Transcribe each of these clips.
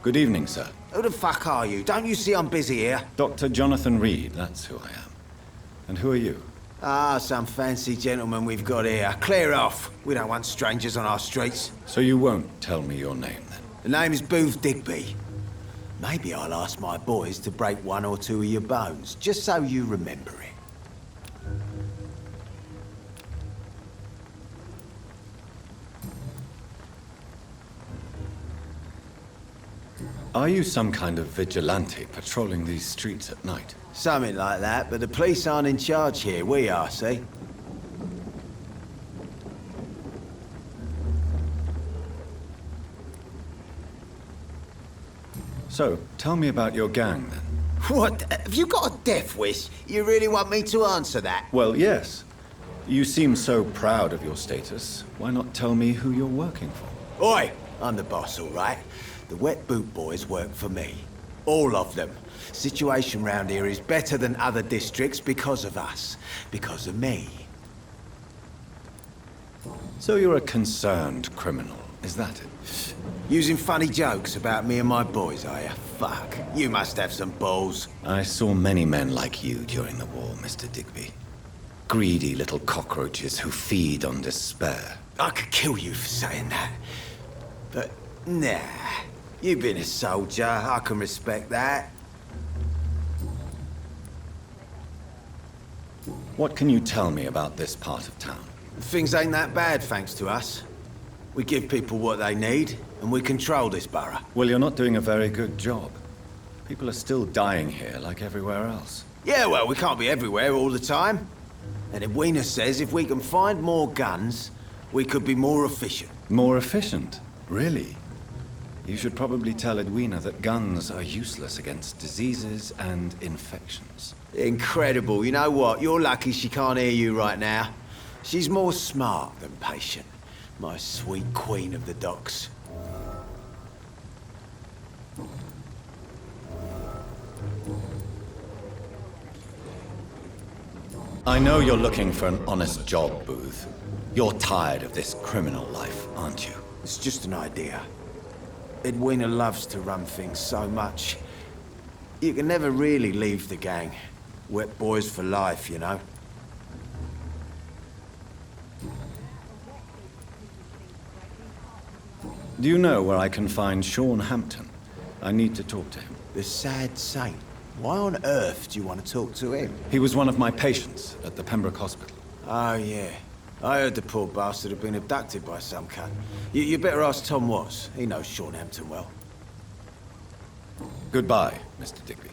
Good evening, sir. Who the fuck are you? Don't you see I'm busy here? Dr. Jonathan Reed, that's who I am. And who are you? Ah, some fancy gentleman we've got here. Clear off. We don't want strangers on our streets. So you won't tell me your name, then? The name is Booth Digby. Maybe I'll ask my boys to break one or two of your bones, just so you remember it. Are you some kind of vigilante patrolling these streets at night? Something like that, but the police aren't in charge here. We are, see? So, tell me about your gang, then. What? Have you got a death wish? You really want me to answer that? Well, yes. You seem so proud of your status. Why not tell me who you're working for? Oi! I'm the boss, all right? The Wet Boot Boys work for me. All of them. Situation round here is better than other districts because of us. Because of me. So you're a concerned criminal, is that it? Using funny jokes about me and my boys, are you? Fuck. You must have some balls. I saw many men like you during the war, Mr. Digby. Greedy little cockroaches who feed on despair. I could kill you for saying that. But, nah. You've been a soldier. I can respect that. What can you tell me about this part of town? Things ain't that bad, thanks to us. We give people what they need, and we control this borough. Well, you're not doing a very good job. People are still dying here like everywhere else. Yeah, well, we can't be everywhere all the time. And Edwina says if we can find more guns, we could be more efficient. More efficient? Really? You should probably tell Edwina that guns are useless against diseases and infections. Incredible. You know what? You're lucky she can't hear you right now. She's more smart than patient. My sweet queen of the docks. I know you're looking for an honest job, Booth. You're tired of this criminal life, aren't you? It's just an idea. Edwina loves to run things so much. You can never really leave the gang. Wet boys for life, you know? Do you know where I can find Sean Hampton? I need to talk to him. The sad saint. Why on earth do you want to talk to him? He was one of my patients at the Pembroke Hospital. Oh, yeah. I heard the poor bastard had been abducted by some cunt. You better ask Tom Watts. He knows Sean Hampton well. Goodbye, Mr. Digby.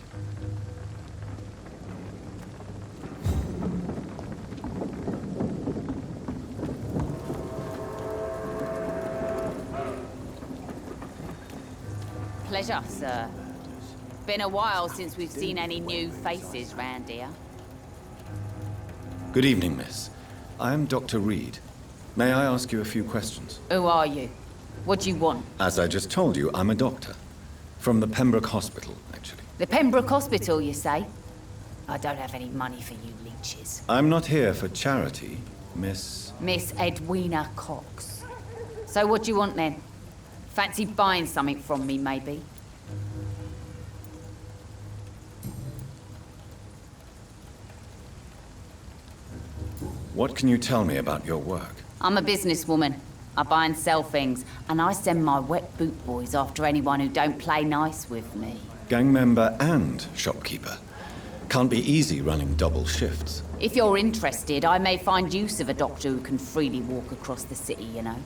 Pleasure, sir. Been a while since we've seen any new faces round here. Good evening, miss. I am Dr. Reed. May I ask you a few questions? Who are you? What do you want? As I just told you, I'm a doctor. From the Pembroke Hospital, actually. The Pembroke Hospital, you say? I don't have any money for you leeches. I'm not here for charity, Miss... Miss Edwina Cox. So what do you want then? Fancy buying something from me, maybe? What can you tell me about your work? I'm a businesswoman. I buy and sell things, and I send my wet boot boys after anyone who don't play nice with me. Gang member and shopkeeper. Can't be easy running double shifts. If you're interested, I may find use of a doctor who can freely walk across the city, you know.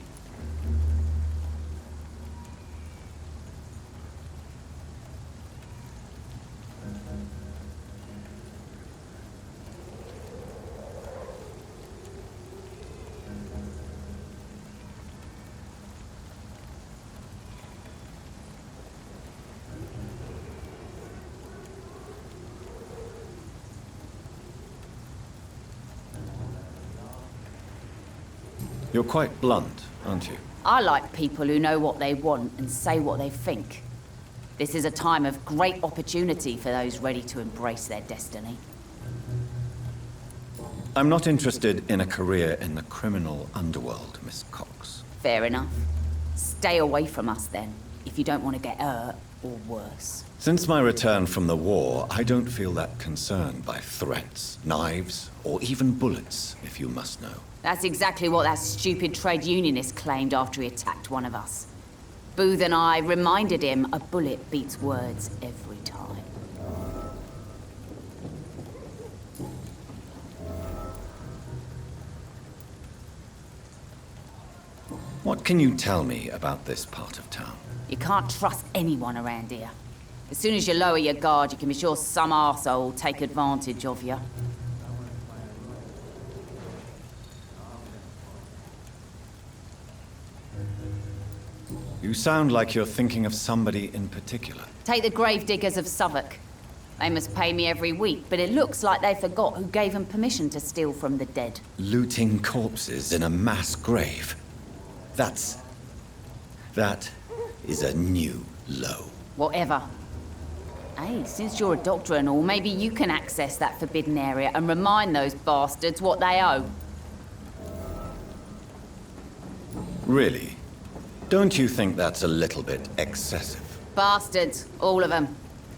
You're quite blunt, aren't you? I like people who know what they want and say what they think. This is a time of great opportunity for those ready to embrace their destiny. I'm not interested in a career in the criminal underworld, Miss Cox. Fair enough. Stay away from us then. if you don't want to get hurt, or worse. Since my return from the war, I don't feel that concerned by threats, knives, or even bullets, if you must know. That's exactly what that stupid trade unionist claimed after he attacked one of us. Booth and I reminded him a bullet beats words every time. What can you tell me about this part of town? You can't trust anyone around here. As soon as you lower your guard, you can be sure some arsehole will take advantage of you. You sound like you're thinking of somebody in particular. Take the gravediggers of Southwark. They must pay me every week, but it looks like they forgot who gave them permission to steal from the dead. Looting corpses in a mass grave. That is a new low. Whatever. Hey, since you're a doctor and all, maybe you can access that forbidden area and remind those bastards what they owe. Really? Don't you think that's a little bit excessive? Bastards, all of them.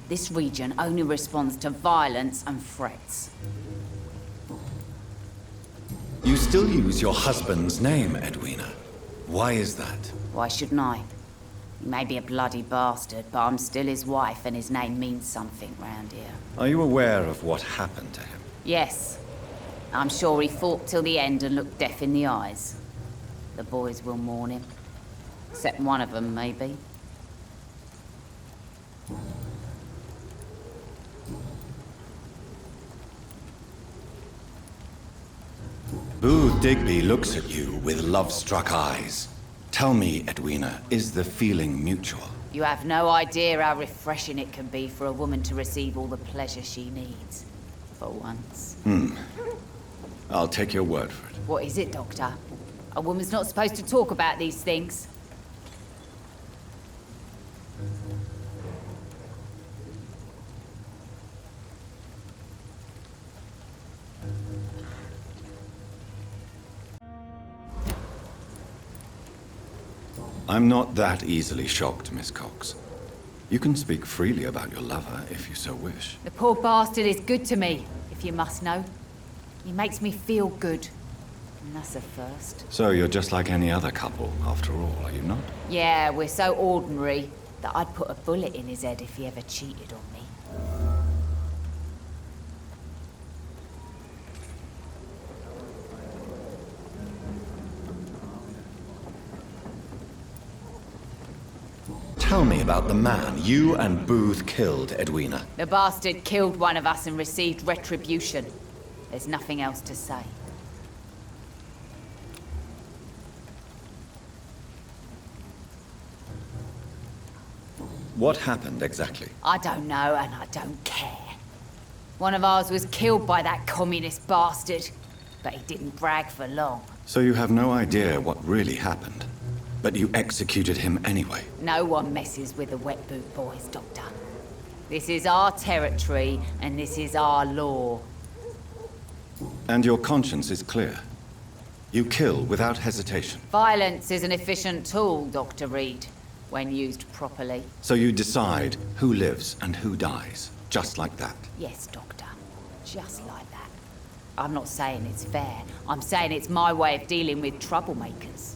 This region only responds to violence and threats. You still use your husband's name, Edwina. Why is that? Why shouldn't I? He may be a bloody bastard, but I'm still his wife and his name means something round here. Are you aware of what happened to him? Yes. I'm sure he fought till the end and looked death in the eyes. The boys will mourn him. Except one of them, maybe. Booth Digby looks at you with love-struck eyes. Tell me, Edwina, is the feeling mutual? You have no idea how refreshing it can be for a woman to receive all the pleasure she needs. For once. I'll take your word for it. What is it, Doctor? A woman's not supposed to talk about these things. I'm not that easily shocked, Miss Cox. You can speak freely about your lover, if you so wish. The poor bastard is good to me, if you must know. He makes me feel good. And that's a first. So you're just like any other couple, after all, are you not? Yeah, we're so ordinary that I'd put a bullet in his head if he ever cheated on me. Tell me about the man you and Booth killed, Edwina. The bastard killed one of us and received retribution. There's nothing else to say. What happened exactly? I don't know and I don't care. One of ours was killed by that communist bastard, but he didn't brag for long. So you have no idea what really happened, but you executed him anyway. No one messes with the Wet Boot Boys, Doctor. This is our territory and this is our law. And your conscience is clear. You kill without hesitation. Violence is an efficient tool, Dr. Reed, when used properly. So you decide who lives and who dies, just like that. Yes, Doctor. Just like that. I'm not saying it's fair. I'm saying it's my way of dealing with troublemakers.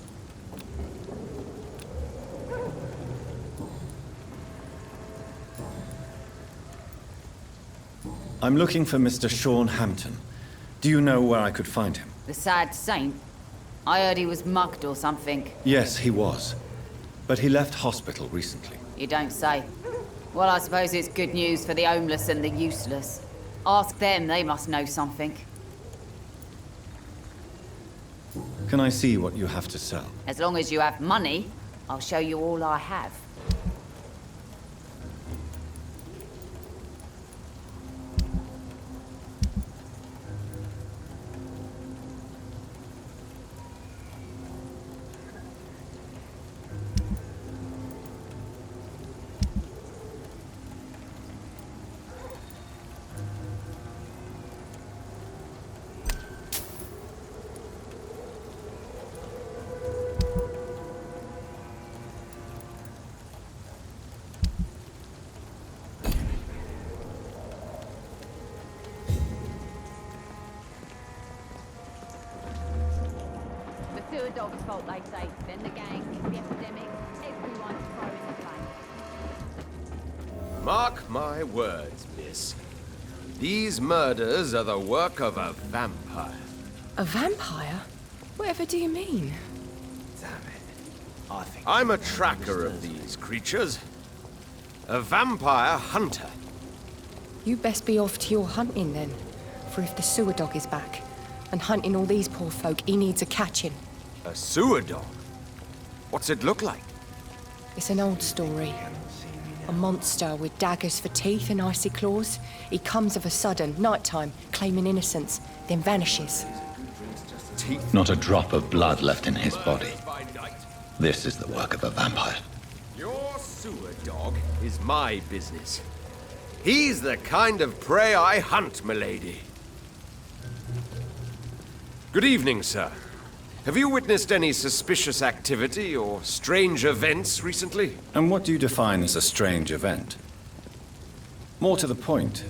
I'm looking for Mr. Sean Hampton. Do you know where I could find him? The sad saint? I heard he was mugged or something. Yes, he was. But he left hospital recently. You don't say. Well, I suppose it's good news for the homeless and the useless. Ask them, they must know something. Can I see what you have to sell? As long as you have money, I'll show you all I have. dog's fault, they say. Then the gangs, the epidemic, everyone throwing the blame. Mark my words, miss. These murders are the work of a vampire. A vampire? Whatever do you mean? Damn it. I think I'm a tracker of these creatures. A vampire hunter. You best be off to your hunting then. For if the sewer dog is back, and hunting all these poor folk, he needs a catching. A sewer dog? What's it look like? It's an old story. A monster with daggers for teeth and icy claws. He comes of a sudden, nighttime, claiming innocence, then vanishes. Teeth? Not a drop of blood left in his body. This is the work of a vampire. Your sewer dog is my business. He's the kind of prey I hunt, milady. Good evening, sir. Have you witnessed any suspicious activity or strange events recently? And what do you define as a strange event? More to the point,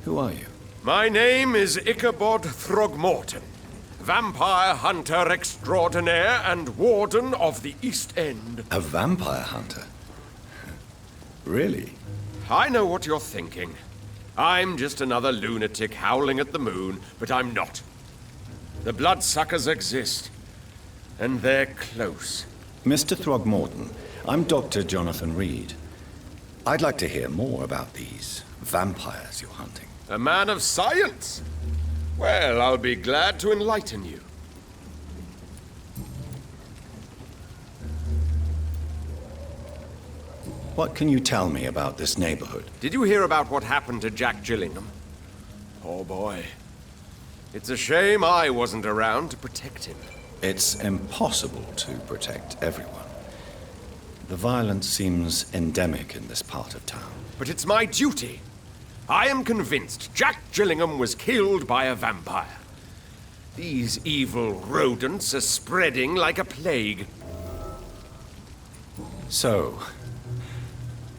who are you? My name is Ichabod Throgmorton, vampire hunter extraordinaire and warden of the East End. A vampire hunter? Really? I know what you're thinking. I'm just another lunatic howling at the moon, but I'm not. The bloodsuckers exist, and they're close. Mr. Throgmorton, I'm Dr. Jonathan Reed. I'd like to hear more about these vampires you're hunting. A man of science? Well, I'll be glad to enlighten you. What can you tell me about this neighborhood? Did you hear about what happened to Jack Gillingham? Oh boy. It's a shame I wasn't around to protect him. It's impossible to protect everyone. The violence seems endemic in this part of town. But it's my duty. I am convinced Jack Gillingham was killed by a vampire. These evil rodents are spreading like a plague. So,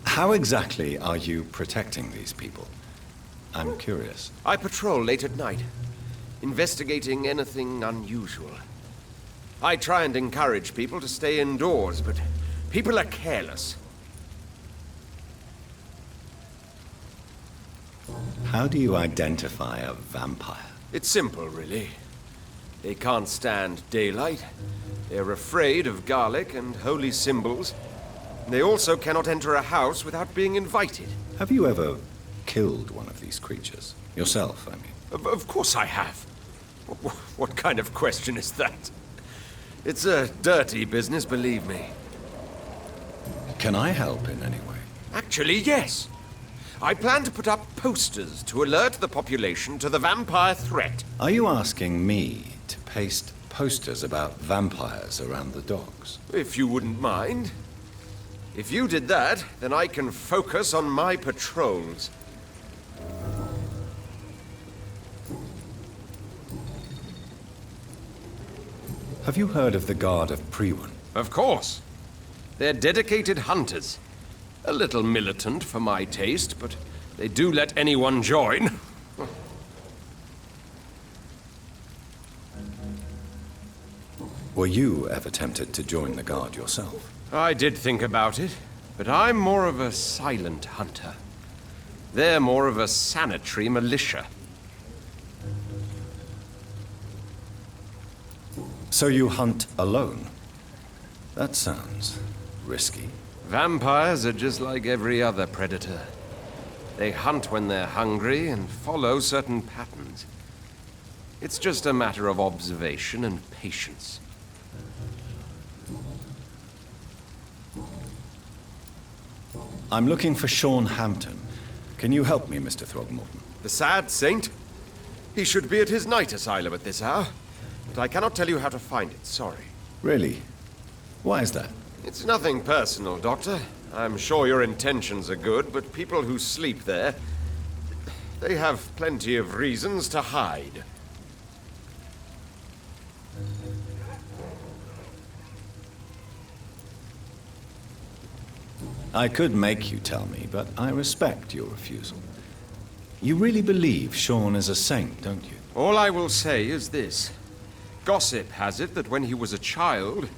how exactly are you protecting these people? I'm curious. I patrol late at night, investigating anything unusual. I try and encourage people to stay indoors, but people are careless. How do you identify a vampire? It's simple, really. They can't stand daylight. They're afraid of garlic and holy symbols. They also cannot enter a house without being invited. Have you ever killed one of these creatures? Yourself, I mean. Of course I have. What kind of question is that? It's a dirty business, believe me. Can I help in any way? Actually, yes. I plan to put up posters to alert the population to the vampire threat. Are you asking me to paste posters about vampires around the docks? If you wouldn't mind. If you did that, then I can focus on my patrols. Have you heard of the Guard of Priwen? Of course. They're dedicated hunters. A little militant for my taste, but they do let anyone join. Were you ever tempted to join the Guard yourself? I did think about it, but I'm more of a silent hunter. They're more of a sanitary militia. So you hunt alone? That sounds risky. Vampires are just like every other predator. They hunt when they're hungry and follow certain patterns. It's just a matter of observation and patience. I'm looking for Sean Hampton. Can you help me, Mr. Throgmorton? The sad saint? He should be at his night asylum at this hour. But I cannot tell you how to find it, sorry. Really? Why is that? It's nothing personal, Doctor. I'm sure your intentions are good, but people who sleep there, they have plenty of reasons to hide. I could make you tell me, but I respect your refusal. You really believe Sean is a saint, don't you? All I will say is this. Gossip has it that when he was a child,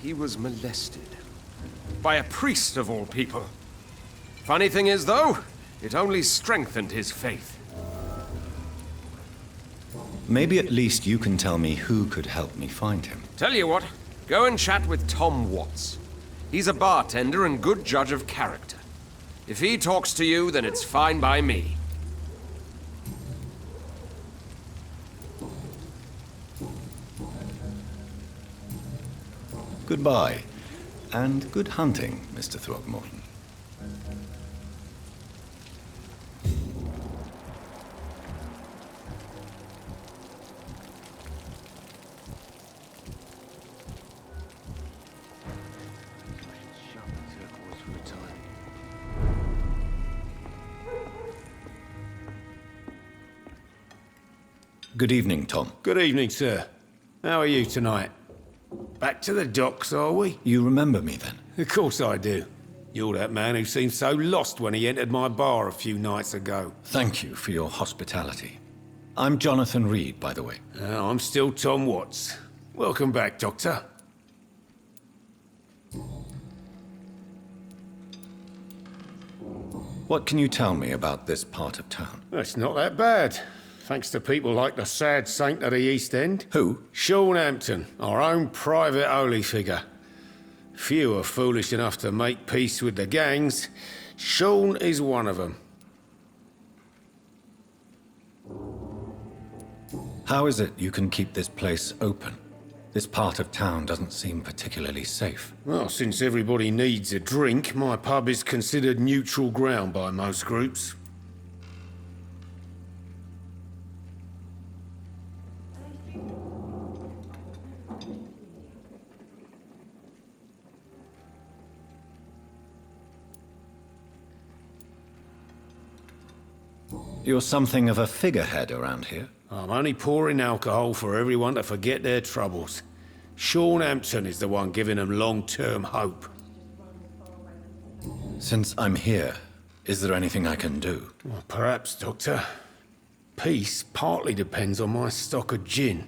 he was molested. By a priest of all people. Funny thing is, though, it only strengthened his faith. Maybe at least you can tell me who could help me find him. Tell you what, go and chat with Tom Watts. He's a bartender and good judge of character. If he talks to you, then it's fine by me. Goodbye, and good hunting, Mr. Throckmorton. Good evening, Tom. Good evening, sir. How are you tonight? Back to the docks, are we? You remember me then? Of course I do. You're that man who seemed so lost when he entered my bar a few nights ago. Thank you for your hospitality. I'm Jonathan Reed, by the way. I'm still Tom Watts. Welcome back, Doctor. What can you tell me about this part of town? It's not that bad. Thanks to people like the sad saint of the East End. Who? Sean Hampton, our own private holy figure. Few are foolish enough to make peace with the gangs. Sean is one of them. How is it you can keep this place open? This part of town doesn't seem particularly safe. Well, since everybody needs a drink, my pub is considered neutral ground by most groups. You're something of a figurehead around here. I'm only pouring alcohol for everyone to forget their troubles. Sean Hampton is the one giving them long-term hope. Since I'm here, is there anything I can do? Well, perhaps, Doctor. Peace partly depends on my stock of gin.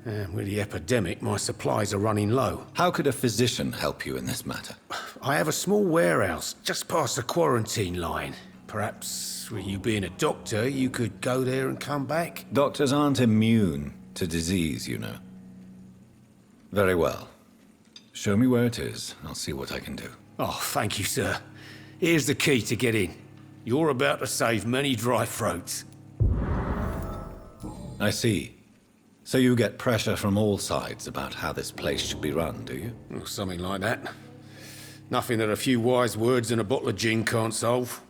And with the epidemic, my supplies are running low. How could a physician help you in this matter? I have a small warehouse just past the quarantine line. Perhaps, with you being a doctor, you could go there and come back? Doctors aren't immune to disease, you know. Very well. Show me where it is. I'll see what I can do. Oh, thank you, sir. Here's the key to get in. You're about to save many dry throats. I see. So you get pressure from all sides about how this place should be run, do you? Or something like that. Nothing that a few wise words and a bottle of gin can't solve.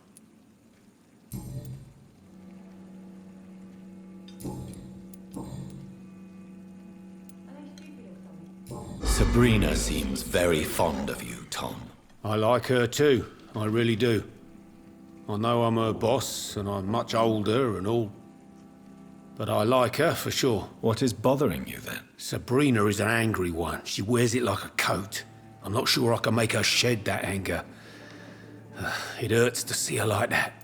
Sabrina seems very fond of you, Tom. I like her too, I really do. I know I'm her boss, and I'm much older and all. But I like her, for sure. What is bothering you, then? Sabrina is an angry one. She wears it like a coat. I'm not sure I can make her shed that anger. It hurts to see her like that.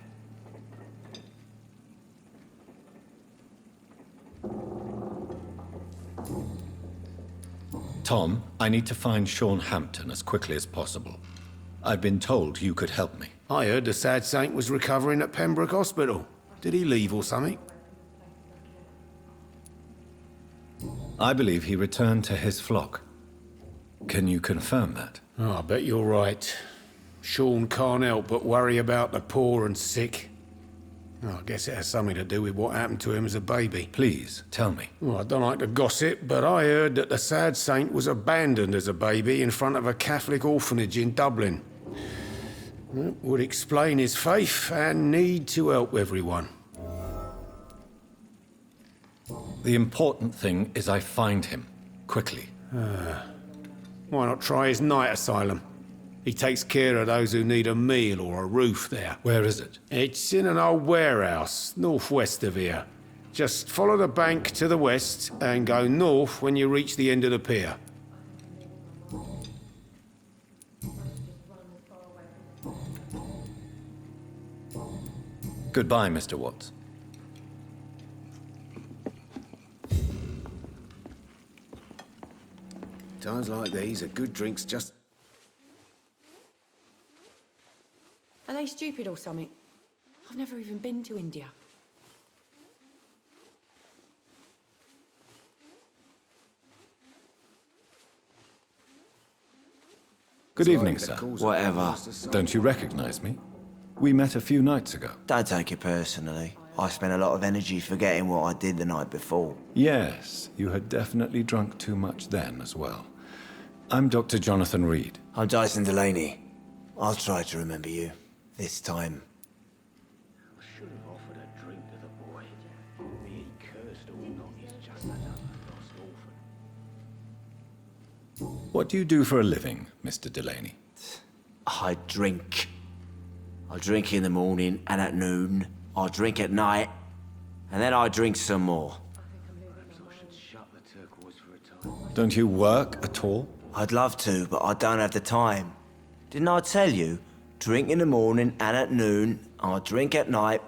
Tom, I need to find Sean Hampton as quickly as possible. I've been told you could help me. I heard the sad saint was recovering at Pembroke Hospital. Did he leave or something? I believe he returned to his flock. Can you confirm that? Oh, I bet you're right. Sean can't help but worry about the poor and sick. Oh, I guess it has something to do with what happened to him as a baby. Please, tell me. Well, I don't like to gossip, but I heard that the sad saint was abandoned as a baby in front of a Catholic orphanage in Dublin. That would explain his faith and need to help everyone. The important thing is I find him, quickly. Why not try his night asylum? He takes care of those who need a meal or a roof there. Where is it? It's in an old warehouse, northwest of here. Just follow the bank to the west and go north when you reach the end of the pier. Goodbye, Mr. Watts. Times like these, a good drink's just... Are they stupid or something? I've never even been to India. Good evening, sir. Whatever. Don't you recognize me? We met a few nights ago. Don't take it personally. I spent a lot of energy forgetting what I did the night before. Yes, you had definitely drunk too much then as well. I'm Dr. Jonathan Reed. I'm Dyson Delaney. I'll try to remember you. This time. I should have offered a drink to the boy. Be he cursed or not, he's just another lost orphan. What do you do for a living, Mr. Delaney? I drink. I drink in the morning and at noon. I drink at night. And then I drink some more. Perhaps I should shut the turquoise for a time. Don't you work at all? I'd love to, but I don't have the time. Didn't I tell you? Drink in the morning and at noon. I drink at night.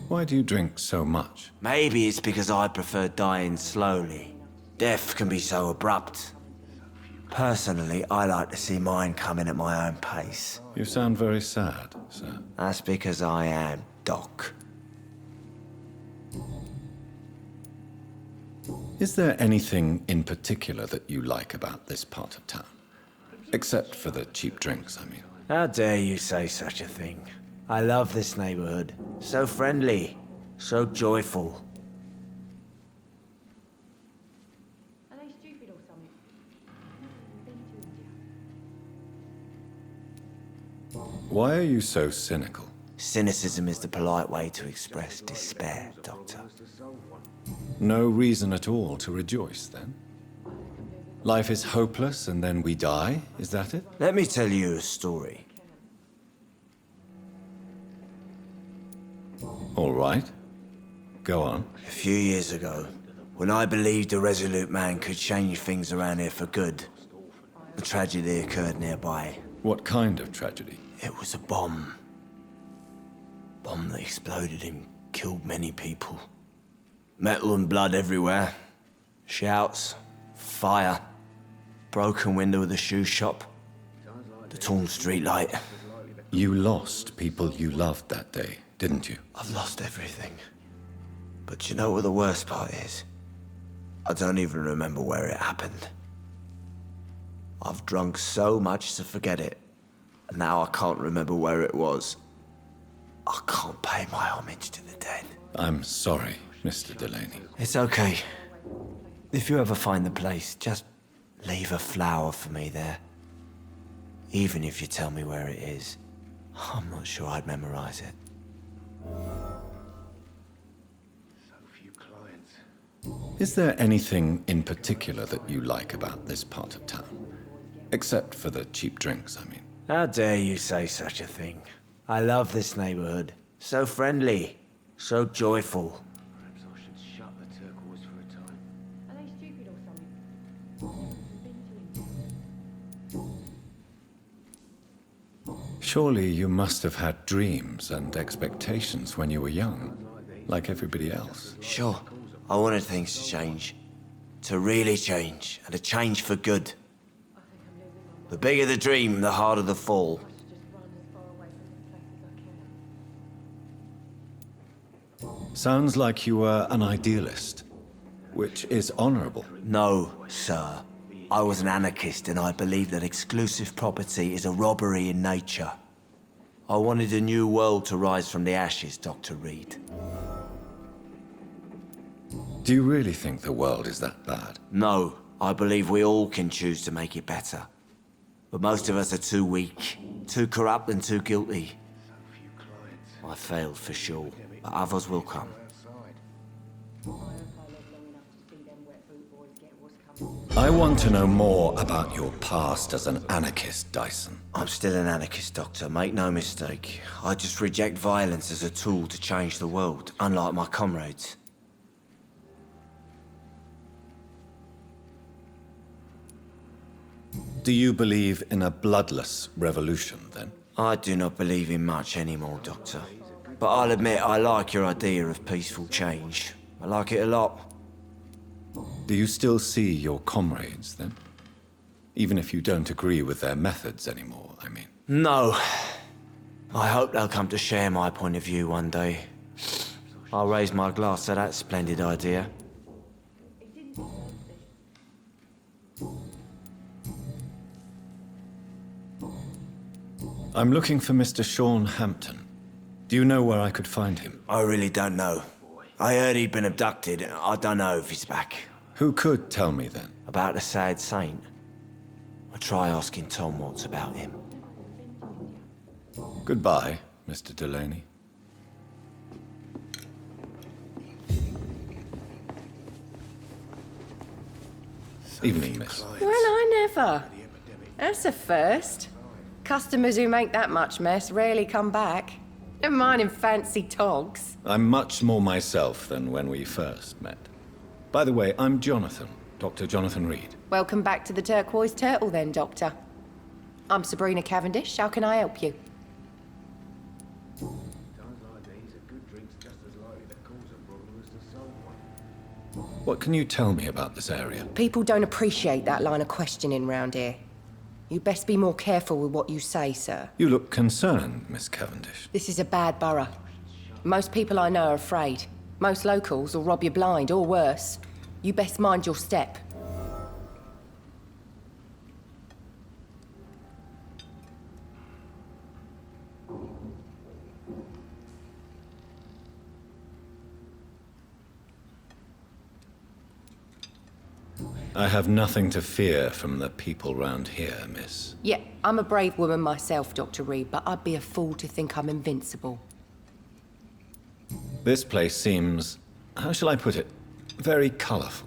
Why do you drink so much? Maybe it's because I prefer dying slowly. Death can be so abrupt. Personally, I like to see mine coming at my own pace. You sound very sad, sir. That's because I am Doc. Is there anything in particular that you like about this part of town? Except for the cheap drinks, I mean. How dare you say such a thing? I love this neighborhood. So friendly, so joyful. Are they stupid or something? Why are you so cynical? Cynicism is the polite way to express despair, Doctor. No reason at all to rejoice, then? Life is hopeless and then we die, is that it? Let me tell you a story. All right. Go on. A few years ago, when I believed a resolute man could change things around here for good, a tragedy occurred nearby. What kind of tragedy? It was a bomb. Bomb that exploded and killed many people. Metal and blood everywhere. Shouts, fire, broken window of the shoe shop, the torn streetlight. You lost people you loved that day, didn't you? I've lost everything. But you know what the worst part is? I don't even remember where it happened. I've drunk so much to forget it. And now I can't remember where it was. I can't pay my homage to the dead. I'm sorry, Mr. Delaney. It's okay. If you ever find the place, just leave a flower for me there. Even if you tell me where it is, I'm not sure I'd memorize it. So few clients. Is there anything in particular that you like about this part of town? Except for the cheap drinks, I mean. How dare you say such a thing? I love this neighborhood. So friendly, so joyful. Perhaps I should shut the turquoise for a time. Are they stupid or something? Surely you must have had dreams and expectations when you were young, like everybody else. Sure, I wanted things to change. To really change, and to change for good. The bigger the dream, the harder the fall. Sounds like you were an idealist, which is honorable. No, sir. I was an anarchist and I believed that exclusive property is a robbery in nature. I wanted a new world to rise from the ashes, Dr. Reed. Do you really think the world is that bad? No, I believe we all can choose to make it better. But most of us are too weak, too corrupt and too guilty. I failed for sure, but others will come. I want to know more about your past as an anarchist, Dyson. I'm still an anarchist, Doctor, make no mistake. I just reject violence as a tool to change the world, unlike my comrades. Do you believe in a bloodless revolution, then? I do not believe in much anymore, Doctor. But I'll admit I like your idea of peaceful change. I like it a lot. Do you still see your comrades, then? Even if you don't agree with their methods anymore, I mean. No. I hope they'll come to share my point of view one day. I'll raise my glass to that splendid idea. I'm looking for Mr. Sean Hampton. Do you know where I could find him? I really don't know. I heard he'd been abducted. I don't know if he's back. Who could tell me then? About the sad saint? I'll try asking Tom what's about him. Goodbye, Mr. Delaney. Evening, miss. Well, I never. That's a first. Customers who make that much mess rarely come back. Never mind in fancy togs. I'm much more myself than when we first met. By the way, I'm Jonathan, Dr. Jonathan Reed. Welcome back to the Turquoise Turtle then, Doctor. I'm Sabrina Cavendish. How can I help you? What can you tell me about this area? People don't appreciate that line of questioning round here. You best be more careful with what you say, sir. You look concerned, Miss Cavendish. This is a bad borough. Most people I know are afraid. Most locals will rob you blind, or worse. You best mind your step. I have nothing to fear from the people round here, miss. Yeah, I'm a brave woman myself, Dr. Reed, but I'd be a fool to think I'm invincible. This place seems, how shall I put it, very colourful.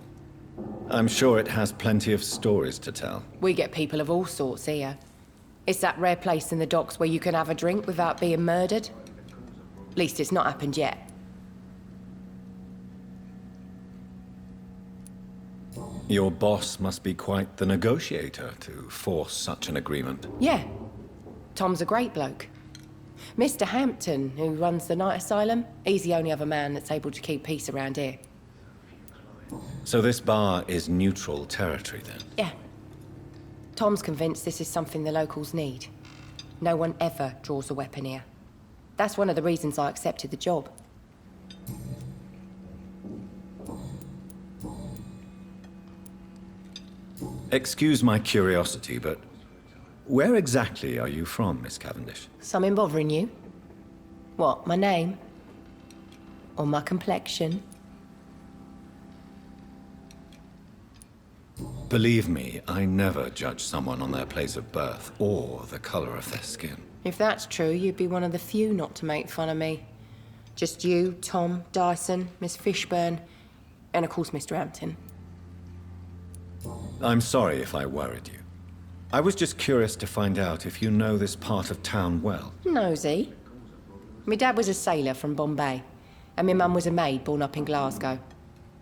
I'm sure it has plenty of stories to tell. We get people of all sorts here. It's that rare place in the docks where you can have a drink without being murdered. At least it's not happened yet. Your boss must be quite the negotiator to force such an agreement. Yeah. Tom's a great bloke. Mr. Hampton, who runs the night asylum, he's the only other man that's able to keep peace around here. So this bar is neutral territory, then? Yeah. Tom's convinced this is something the locals need. No one ever draws a weapon here. That's one of the reasons I accepted the job. Excuse my curiosity, but where exactly are you from, Miss Cavendish? Something bothering you? What, my name? Or my complexion? Believe me, I never judge someone on their place of birth or the color of their skin. If that's true, you'd be one of the few not to make fun of me. Just you, Tom, Dyson, Miss Fishburne, and of course Mr. Hampton. I'm sorry if I worried you. I was just curious to find out if you know this part of town well. Nosy. My dad was a sailor from Bombay, and my mum was a maid born up in Glasgow.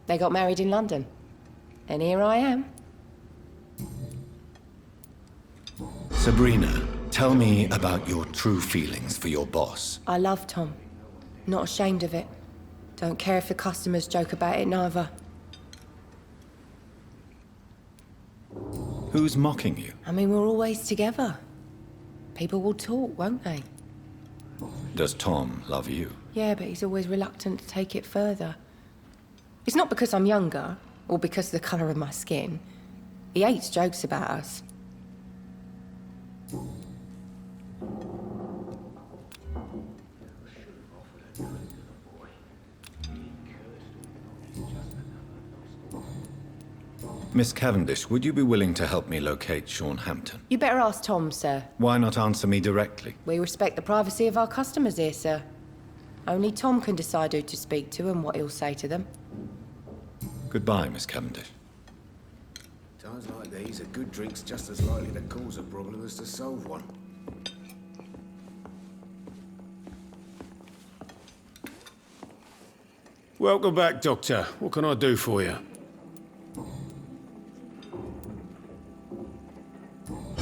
They got married in London. And here I am. Sabrina, tell me about your true feelings for your boss. I love Tom. Not ashamed of it. Don't care if the customers joke about it, neither. Who's mocking you? I mean, we're always together. People will talk, won't they? Does Tom love you? Yeah, but he's always reluctant to take it further. It's not because I'm younger, or because of the colour of my skin. He hates jokes about us. Miss Cavendish, would you be willing to help me locate Sean Hampton? You better ask Tom, sir. Why not answer me directly? We respect the privacy of our customers here, sir. Only Tom can decide who to speak to and what he'll say to them. Goodbye, Miss Cavendish. Times like these, a good drink's just as likely to cause a problem as to solve one. Welcome back, Doctor. What can I do for you?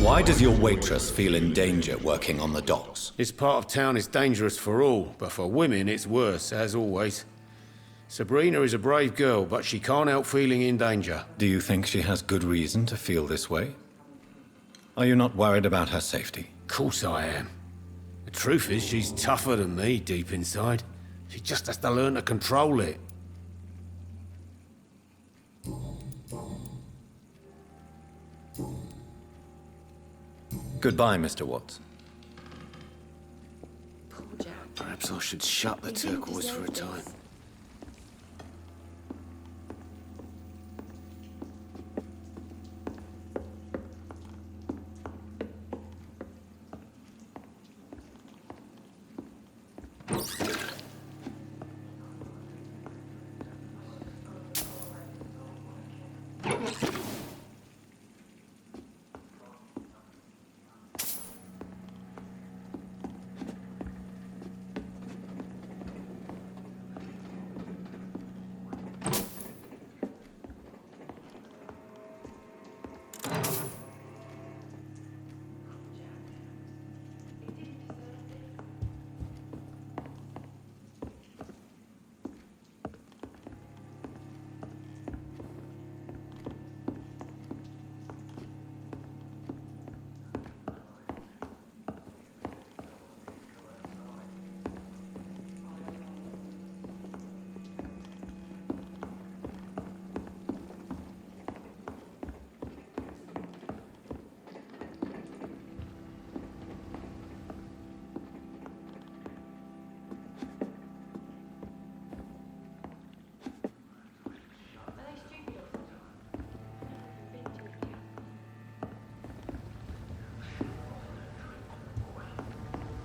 Why does your waitress feel in danger working on the docks? This part of town is dangerous for all, but for women it's worse, as always. Sabrina is a brave girl, but she can't help feeling in danger. Do you think she has good reason to feel this way? Are you not worried about her safety? Of course I am. The truth is, she's tougher than me deep inside. She just has to learn to control it. Goodbye, Mr. Watts. Poor Jack. Perhaps I should shut the He didn't turquoise for a deserve time. this.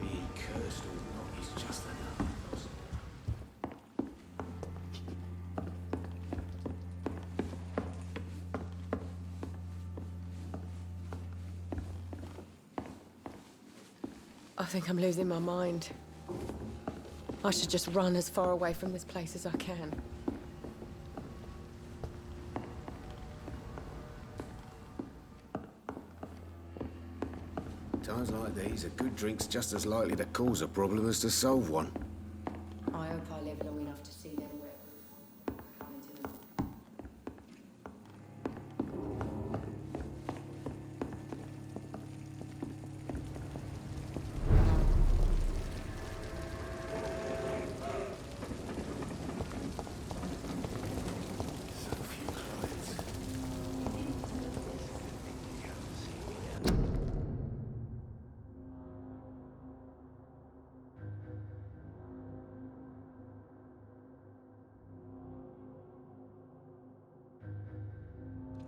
Be cursed or not, it's just enough. I think I'm losing my mind. I should just run as far away from this place as I can. Times like these, a good drink's just as likely to cause a problem as to solve one. I hope I live long enough to see them werewolves coming to them. So few clients.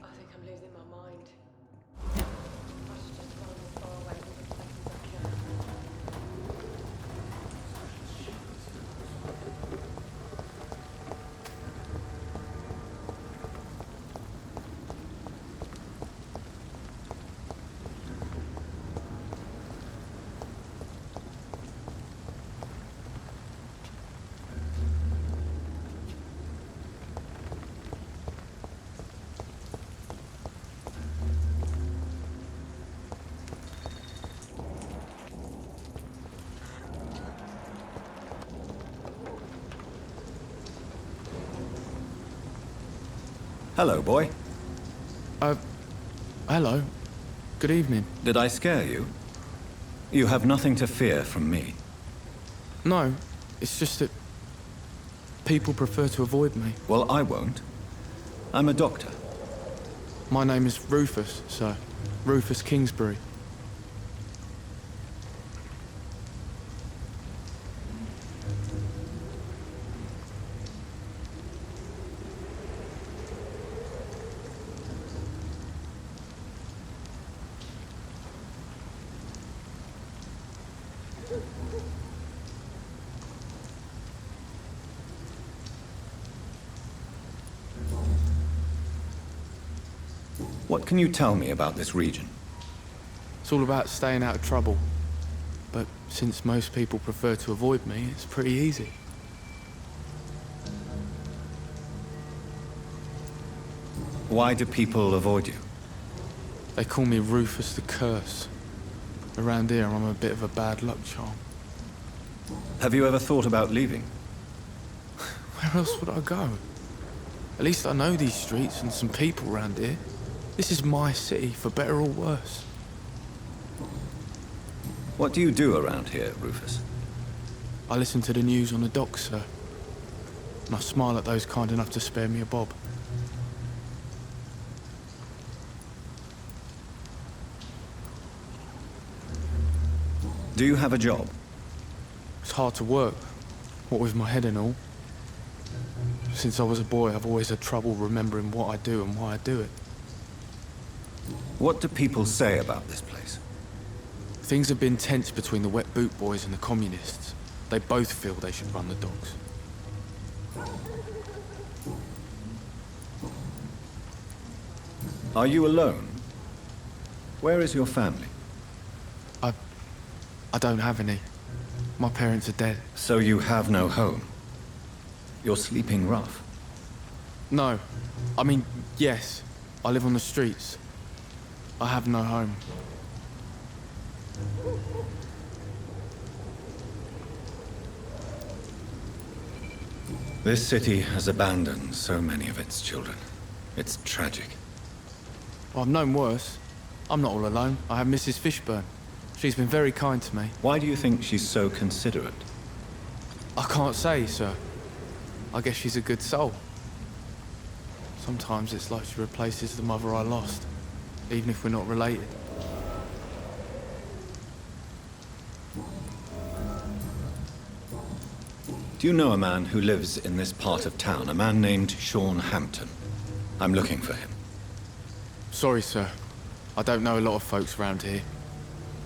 I think I'm losing my mind. I should just run as far away from this place as I can. Hello, boy. Hello. Good evening. Did I scare you? You have nothing to fear from me. No, it's just that people prefer to avoid me. Well, I won't. I'm a doctor. My name is Rufus, sir. Rufus Kingsbury. What can you tell me about this region? It's all about staying out of trouble. But since most people prefer to avoid me, it's pretty easy. Why do people avoid you? They call me Rufus the Curse. Around here, I'm a bit of a bad luck charm. Have you ever thought about leaving? Where else would I go? At least I know these streets and some people around here. This is my city, for better or worse. What do you do around here, Rufus? I listen to the news on the docks, sir. And I smile at those kind enough to spare me a bob. Do you have a job? It's hard to work, what with my head and all. Since I was a boy, I've always had trouble remembering what I do and why I do it. What do people say about this place? Things have been tense between the wet boot boys and the communists. They both feel they should run the docks. Are you alone? Where is your family? I don't have any. My parents are dead. So you have no home? You're sleeping rough? No. I mean, yes. I live on the streets. I have no home. This city has abandoned so many of its children. It's tragic. I've known worse. I'm not all alone. I have Mrs. Fishburne. She's been very kind to me. Why do you think she's so considerate? I can't say, sir. I guess she's a good soul. Sometimes it's like she replaces the mother I lost, even if we're not related. Do you know a man who lives in this part of town? A man named Sean Hampton. I'm looking for him. Sorry, sir. I don't know a lot of folks around here.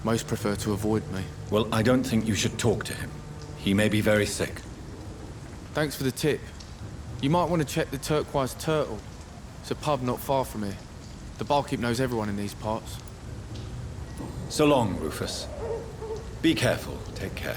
Most prefer to avoid me. Well, I don't think you should talk to him. He may be very sick. Thanks for the tip. You might want to check the Turquoise Turtle. It's a pub not far from here. The barkeep knows everyone in these parts. So long, Rufus. Be careful. Take care.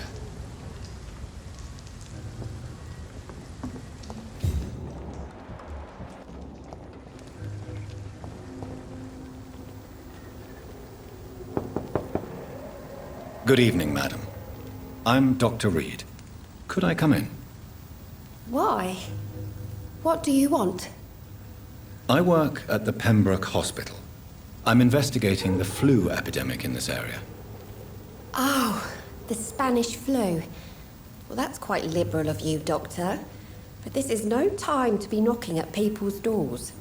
Good evening, madam. I'm Dr. Reed. Could I come in? Why? What do you want? I work at the Pembroke Hospital. I'm investigating the flu epidemic in this area. Oh, the Spanish flu. Well, that's quite liberal of you, Doctor. But this is no time to be knocking at people's doors.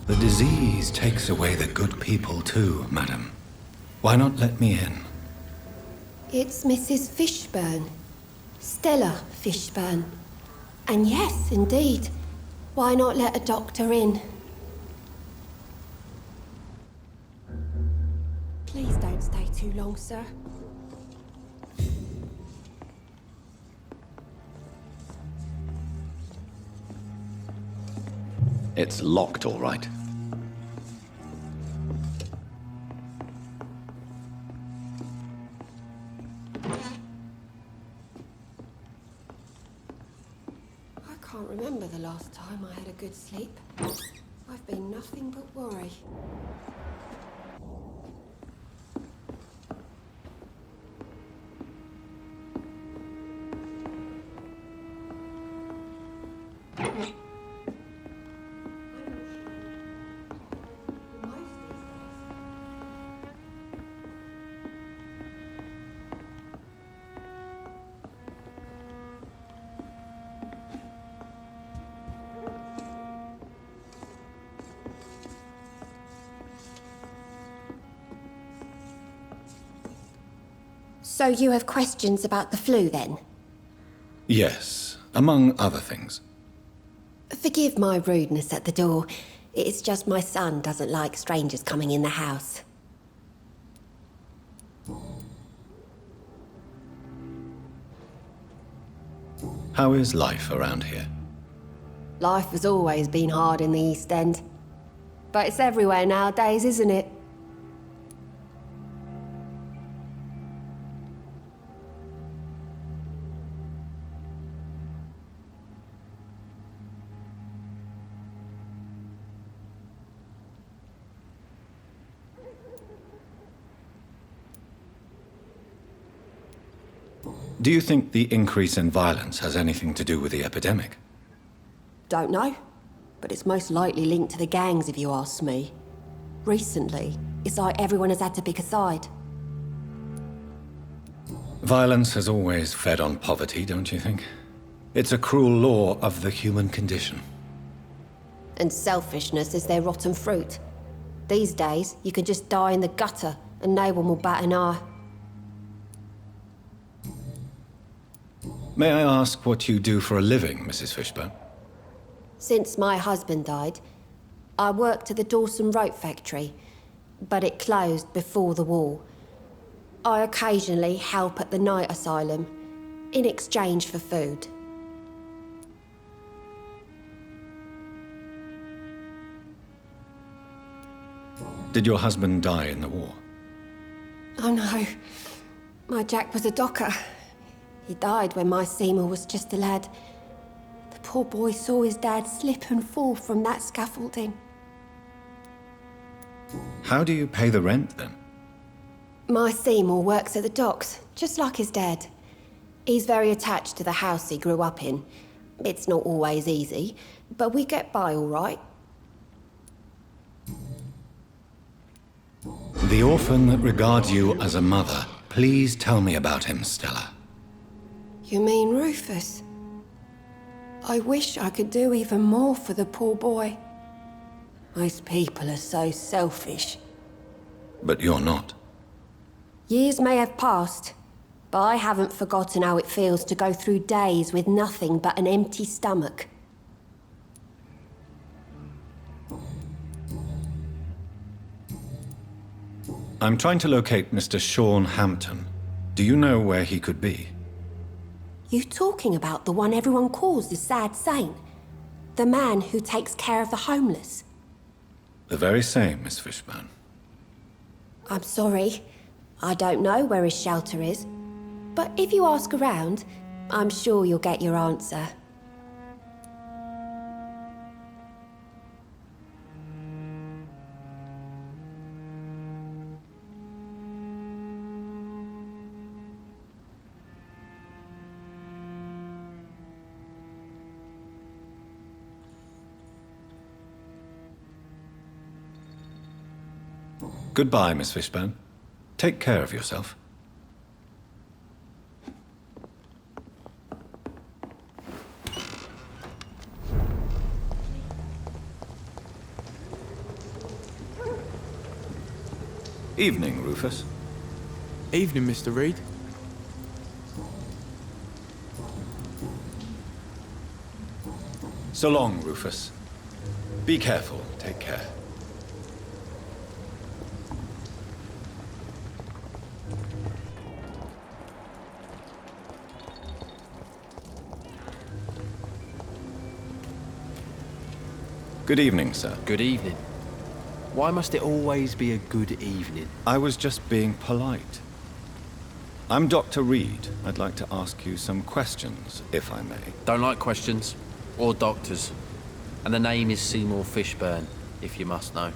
The disease takes away the good people too, madam. Why not let me in? It's Mrs. Fishburne. Stella Fishburne. And yes, indeed. Why not let a doctor in? Please don't stay too long, sir. It's locked, all right. I can't remember the last time I had a good sleep. I've been nothing but worry. So you have questions about the flu, then? Yes, among other things. Forgive my rudeness at the door. It's just my son doesn't like strangers coming in the house. How is life around here? Life has always been hard in the East End. But it's everywhere nowadays, isn't it? Do you think the increase in violence has anything to do with the epidemic? Don't know, but it's most likely linked to the gangs if you ask me. Recently, it's like everyone has had to pick a side. Violence has always fed on poverty, don't you think? It's a cruel law of the human condition. And selfishness is their rotten fruit. These days, you can just die in the gutter and no one will bat an eye. May I ask what you do for a living, Mrs. Fishburne? Since my husband died, I worked at the Dawson Rope factory, but it closed before the war. I occasionally help at the night asylum, in exchange for food. Did your husband die in the war? Oh no, my Jack was a docker. He died when my Seymour was just a lad. The poor boy saw his dad slip and fall from that scaffolding. How do you pay the rent, then? My Seymour works at the docks, just like his dad. He's very attached to the house he grew up in. It's not always easy, but we get by all right. The orphan that regards you as a mother. Please tell me about him, Stella. You mean Rufus? I wish I could do even more for the poor boy. Most people are so selfish. But you're not. Years may have passed, but I haven't forgotten how it feels to go through days with nothing but an empty stomach. I'm trying to locate Mr. Sean Hampton. Do you know where he could be? You talking about the one everyone calls the sad saint? The man who takes care of the homeless? The very same, Miss Fishburne. I'm sorry. I don't know where his shelter is. But if you ask around, I'm sure you'll get your answer. Goodbye, Miss Fishburne. Take care of yourself. Evening, Rufus. Evening, Mr. Reed. So long, Rufus. Be careful. Take care. Good evening, sir. Good evening. Why must it always be a good evening? I was just being polite. I'm Dr. Reed. I'd like to ask you some questions, if I may. Don't like questions. Or doctors. And the name is Seymour Fishburne, if you must know.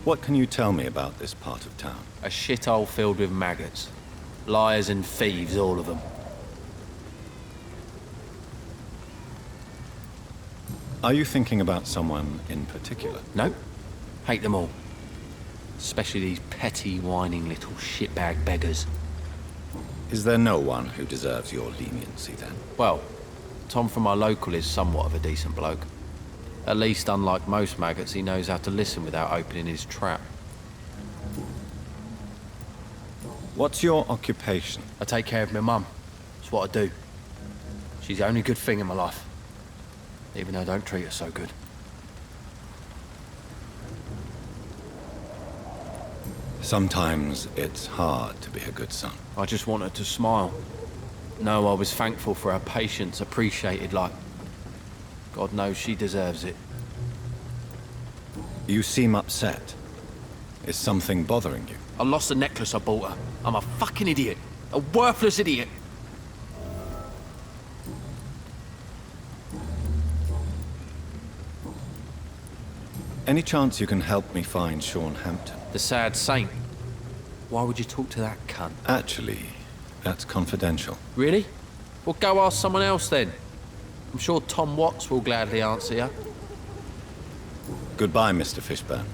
What can you tell me about this part of town? A shithole filled with maggots. Liars and thieves, all of them. Are you thinking about someone in particular? No. Hate them all. Especially these petty, whining little shitbag beggars. Is there no one who deserves your leniency, then? Well, Tom from our local is somewhat of a decent bloke. At least, unlike most maggots, he knows how to listen without opening his trap. What's your occupation? I take care of my mum. It's what I do. She's the only good thing in my life. Even though I don't treat her so good. Sometimes it's hard to be a good son. I just want her to smile. No, I was thankful for her patience, appreciated like... God knows she deserves it. You seem upset. Is something bothering you? I lost the necklace I bought her. I'm a fucking idiot. A worthless idiot. Any chance you can help me find Sean Hampton? The sad saint. Why would you talk to that cunt? Actually, that's confidential. Really? Well, go ask someone else then. I'm sure Tom Watts will gladly answer you. Goodbye, Mr. Fishburne.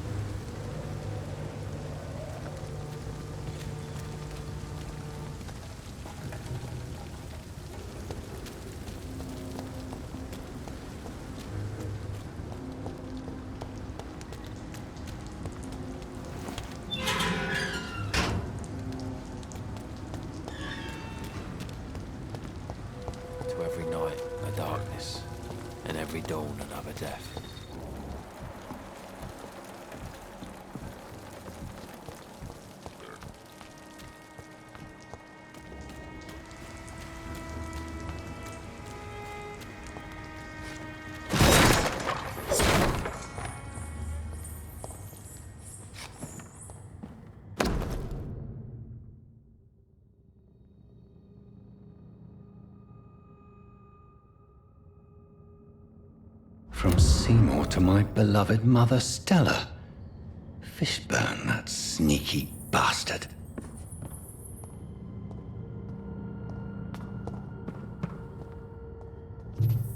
To every night, a darkness, and every dawn, another death. From Seymour to my beloved mother, Stella. Fishburne, that sneaky bastard.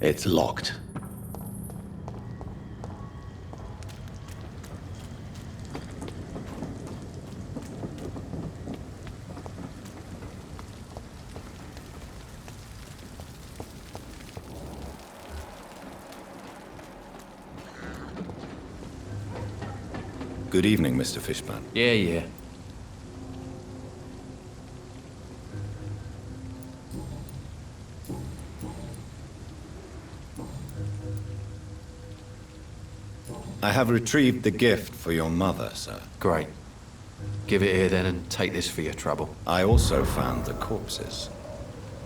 It's locked. Good evening, Mr. Fishburne. Yeah. I have retrieved the gift for your mother, sir. Great. Give it here then and take this for your trouble. I also found the corpses.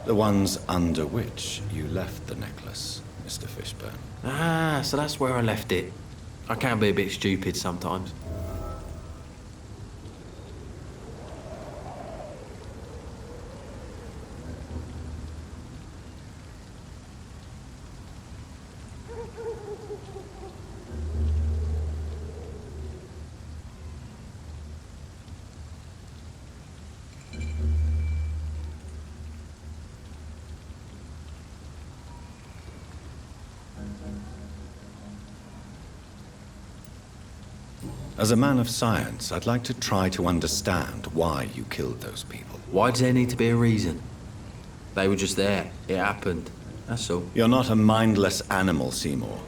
The ones under which you left the necklace, Mr. Fishburne. Ah, so that's where I left it. I can be a bit stupid sometimes. As a man of science, I'd like to try to understand why you killed those people. Why does there need to be a reason? They were just there. It happened. That's all. You're not a mindless animal, Seymour.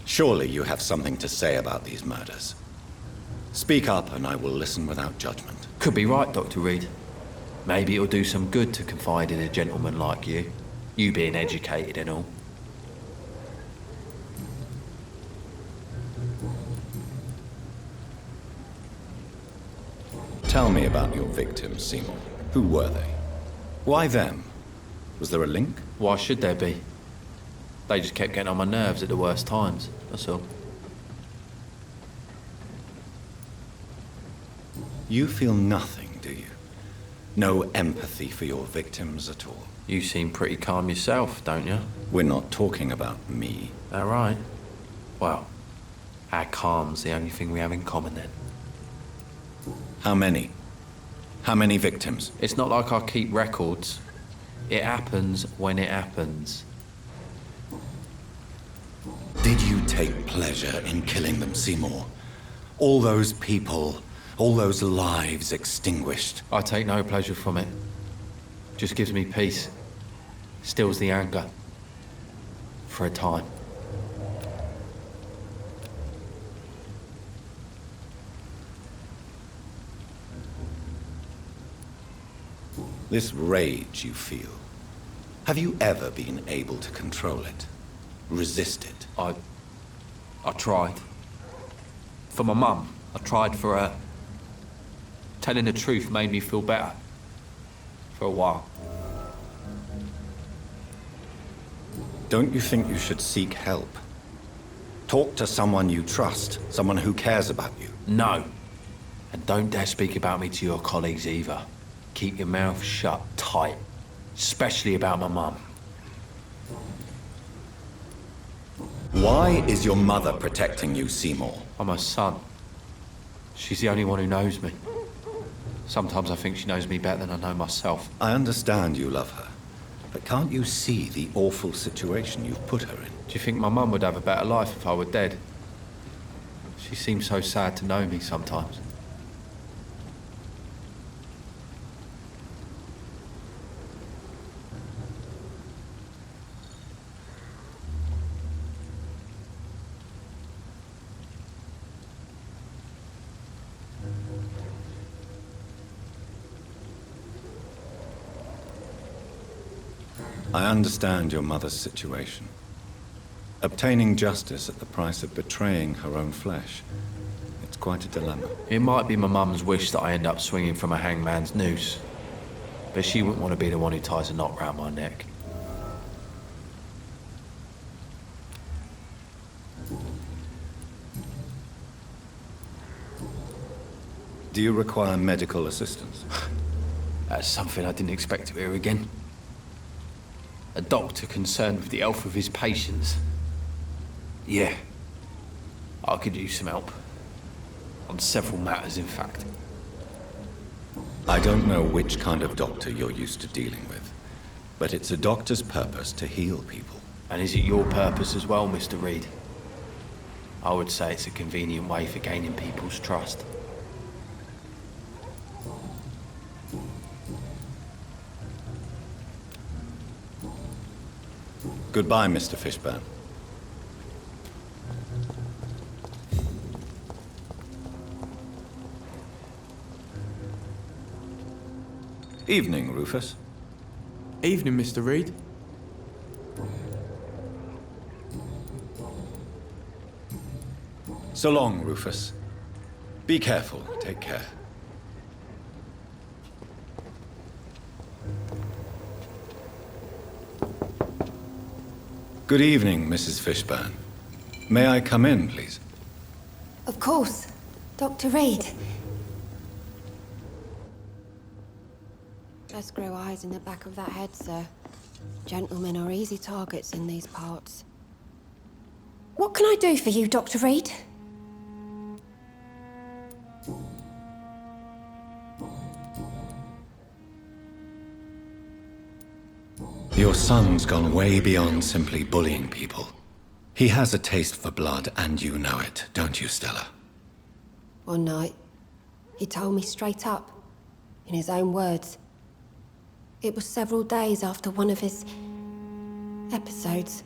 Surely you have something to say about these murders. Speak up and I will listen without judgment. Could be right, Dr. Reed. Maybe it'll do some good to confide in a gentleman like you. You being educated and all. Tell me about your victims, Seymour. Who were they? Why them? Was there a link? Why should there be? They just kept getting on my nerves at the worst times, that's all. You feel nothing, do you? No empathy for your victims at all? You seem pretty calm yourself, don't you? We're not talking about me. That right? Well, our calm's the only thing we have in common then. How many? How many victims? It's not like I keep records. It happens when it happens. Did you take pleasure in killing them, Seymour? All those people, all those lives extinguished. I take no pleasure from it. Just gives me peace. Stills the anger. For a time. This rage you feel, have you ever been able to control it? Resist it? I tried. For my mum, I tried for her. Telling the truth made me feel better. For a while. Don't you think you should seek help? Talk to someone you trust, someone who cares about you. No. And don't dare speak about me to your colleagues either. Keep your mouth shut tight. Especially about my mum. Why is your mother protecting you, Seymour? I'm her son. She's the only one who knows me. Sometimes I think she knows me better than I know myself. I understand you love her, but can't you see the awful situation you've put her in? Do you think my mum would have a better life if I were dead? She seems so sad to know me sometimes. I understand your mother's situation. Obtaining justice at the price of betraying her own flesh. It's quite a dilemma. It might be my mum's wish that I end up swinging from a hangman's noose, but she wouldn't want to be the one who ties a knot round my neck. Do you require medical assistance? That's something I didn't expect to hear again. A doctor concerned with the health of his patients. Yeah, I could use some help. On several matters, in fact. I don't know which kind of doctor you're used to dealing with, but it's a doctor's purpose to heal people. And is it your purpose as well, Mr. Reed? I would say it's a convenient way for gaining people's trust. Goodbye, Mr. Fishburne. Evening, Rufus. Evening, Mr. Reed. So long, Rufus. Be careful. Take care. Good evening, Mrs. Fishburne. May I come in, please? Of course. Dr. Reed. Just grow eyes in the back of that head, sir. Gentlemen are easy targets in these parts. What can I do for you, Dr. Reed? Your son's gone way beyond simply bullying people. He has a taste for blood, and you know it, don't you, Stella? One night, he told me straight up, in his own words. It was several days after one of his episodes.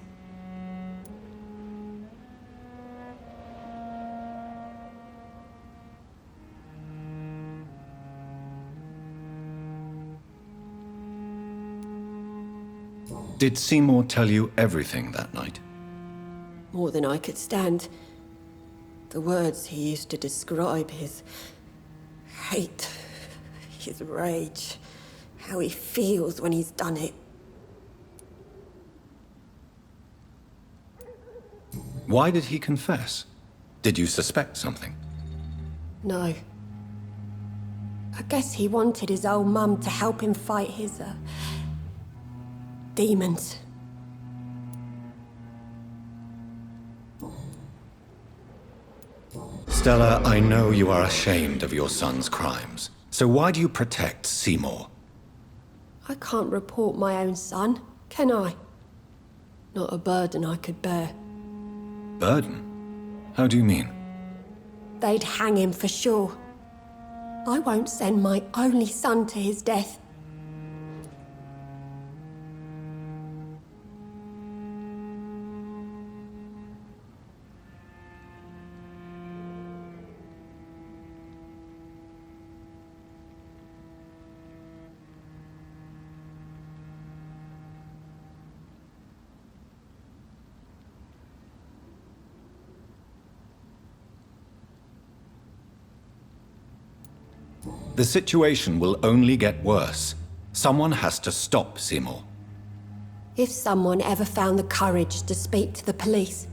Did Seymour tell you everything that night? More than I could stand. The words he used to describe his hate, his rage, how he feels when he's done it. Why did he confess? Did you suspect something? No. I guess he wanted his old mum to help him fight his, demons. Stella, I know you are ashamed of your son's crimes. So why do you protect Seymour? I can't report my own son, can I? Not a burden I could bear. Burden? How do you mean? They'd hang him for sure. I won't send my only son to his death. The situation will only get worse. Someone has to stop Seymour. If someone ever found the courage to speak to the police,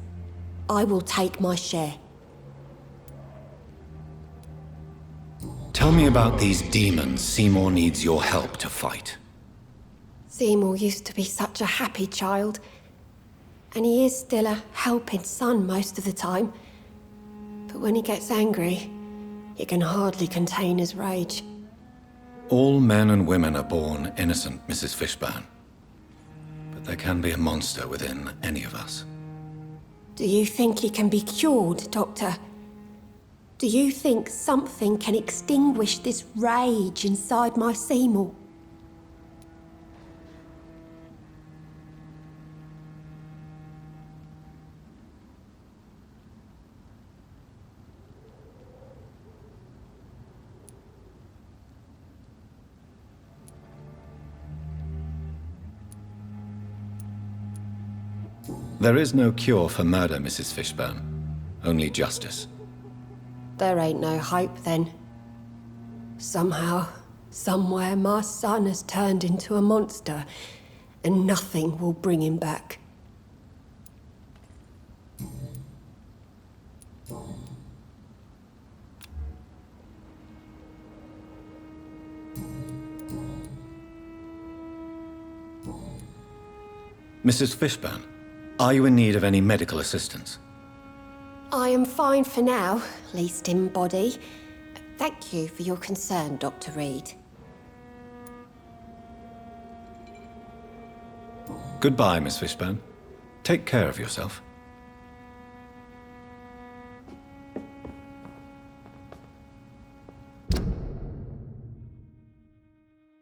I will take my share. Tell me about these demons Seymour needs your help to fight. Seymour used to be such a happy child, and he is still a helping son most of the time. But when he gets angry, he can hardly contain his rage. All men and women are born innocent, Mrs. Fishburne. But there can be a monster within any of us. Do you think he can be cured, Doctor? Do you think something can extinguish this rage inside my Seymour? There is no cure for murder, Mrs. Fishburne. Only justice. There ain't no hope then. Somehow, somewhere, my son has turned into a monster, and nothing will bring him back. Mrs. Fishburne, are you in need of any medical assistance? I am fine for now, least in body. Thank you for your concern, Dr. Reed. Goodbye, Miss Fishburne. Take care of yourself.